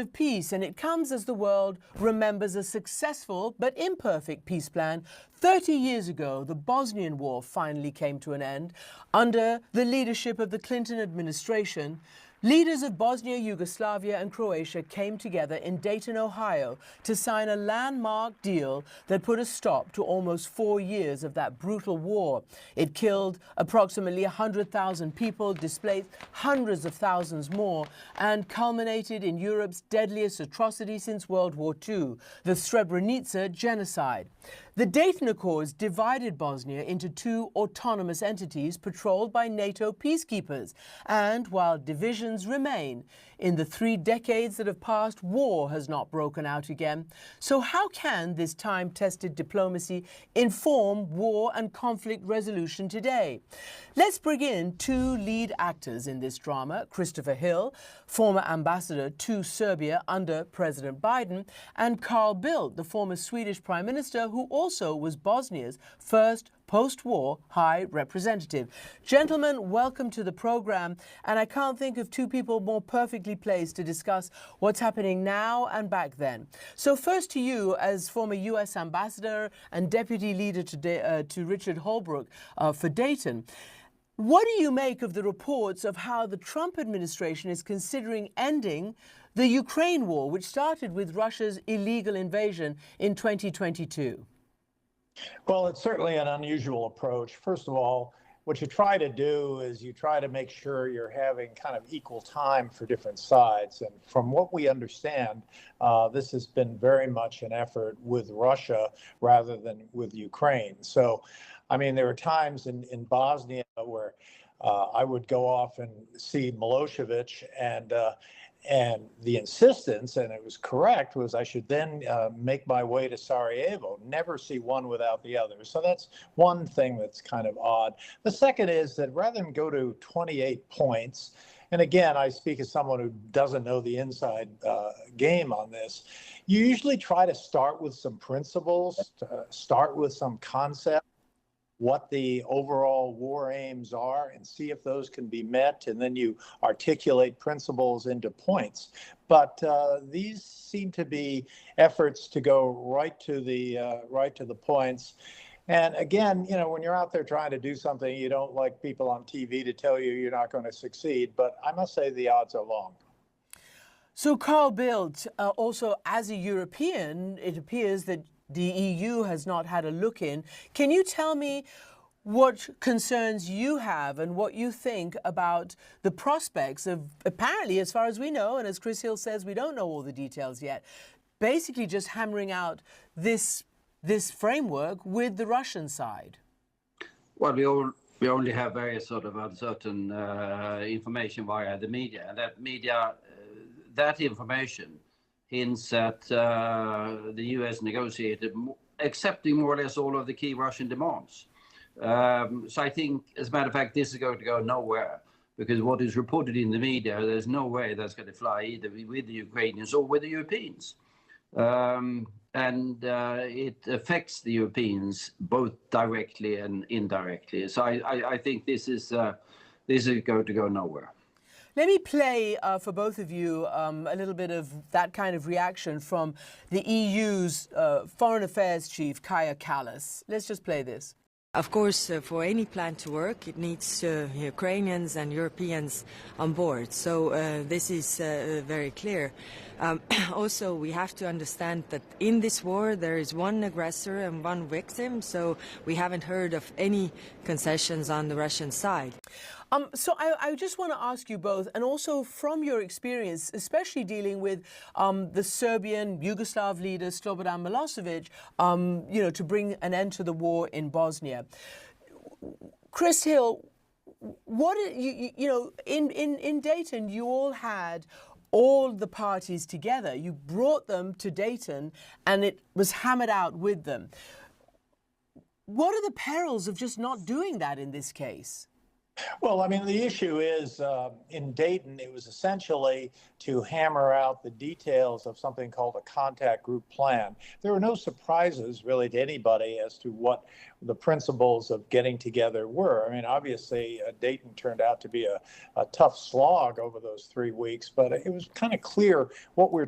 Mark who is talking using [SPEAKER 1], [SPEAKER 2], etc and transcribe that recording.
[SPEAKER 1] of peace, and it comes as the world remembers a successful but imperfect peace plan. 30 years ago, the Bosnian War finally came to an end. Under the leadership of the Clinton administration, leaders of Bosnia, Yugoslavia and Croatia came together in Dayton, Ohio to sign a landmark deal that put a stop to almost 4 years of that brutal war. It killed approximately 100,000 people, displaced hundreds of thousands more, and culminated in Europe's deadliest atrocity since World War II, the Srebrenica genocide. The Dayton Accords divided Bosnia into two autonomous entities patrolled by NATO peacekeepers. And while divisions remain, in the 3 decades that have passed, war has not broken out again. So how can this time-tested diplomacy inform war and conflict resolution today? Let's bring in 2 lead actors in this drama: Christopher Hill, former ambassador to Serbia under President Biden, and Carl Bildt, the former Swedish Prime Minister, who also was Bosnia's first post-war High Representative. Gentlemen, welcome to the program. And I can't think of 2 people more perfectly placed to discuss what's happening now and back then. So first to you, as former U.S. ambassador and deputy leader to Richard Holbrooke for Dayton. What do you make of the reports of how the Trump administration is considering ending the Ukraine war, which started with Russia's illegal invasion in 2022?
[SPEAKER 2] Well, it's certainly an unusual approach. First of all, what you try to do is you try to make sure you're having kind of equal time for different sides. And from what we understand, this has been very much an effort with Russia rather than with Ukraine. So, I mean, there were times in Bosnia where I would go off and see Milosevic, and the insistence, and it was correct, was I should then make my way to Sarajevo, never see one without the other. So that's one thing that's kind of odd. The second is that rather than go to 28 points, and again, I speak as someone who doesn't know the inside game on this, you usually try to start with some principles, start with some concepts, what the overall war aims are, and see if those can be met, and then you articulate principles into points. But these seem to be efforts to go right to the points. And again, you know, when you're out there trying to do something, you don't like people on TV to tell you you're not going to succeed. But I must say the odds are long.
[SPEAKER 1] So Carl Bildt, also as a European, it appears that the EU has not had a look in. Can you tell me what concerns you have and what you think about the prospects of, apparently, as far as we know, and as Chris Hill says, we don't know all the details yet, basically just hammering out this framework with the Russian side?
[SPEAKER 3] Well, we only have very sort of uncertain information via the media, and that information hints at the U.S. negotiated accepting more or less all of the key Russian demands. So I think, as a matter of fact, this is going to go nowhere, because what is reported in the media, there's no way that's going to fly either with the Ukrainians or with the Europeans. And it affects the Europeans both directly and indirectly. So I think this is going to go nowhere.
[SPEAKER 1] Let me play for both of you a little bit of that kind of reaction from the EU's Foreign Affairs Chief, Kaja Kallas. Let's just play this.
[SPEAKER 4] Of course, for any plan to work, it needs Ukrainians and Europeans on board. So this is very clear. Also, we have to understand that in this war, there is one aggressor and one victim. So we haven't heard of any concessions on the Russian side.
[SPEAKER 1] So I just want to ask you both, and also from your experience, especially dealing with the Serbian Yugoslav leader Slobodan Milosevic, you know, to bring an end to the war in Bosnia. Chris Hill, what you know, in Dayton, you all had all the parties together. You brought them to Dayton, and it was hammered out with them. What are the perils of just not doing that in this case?
[SPEAKER 2] Well, I mean, the issue is in Dayton, it was essentially to hammer out the details of something called a contact group plan. There were no surprises really to anybody as to what the principles of getting together were. I mean, obviously, Dayton turned out to be a tough slog over those 3 weeks, but it was kind of clear what we're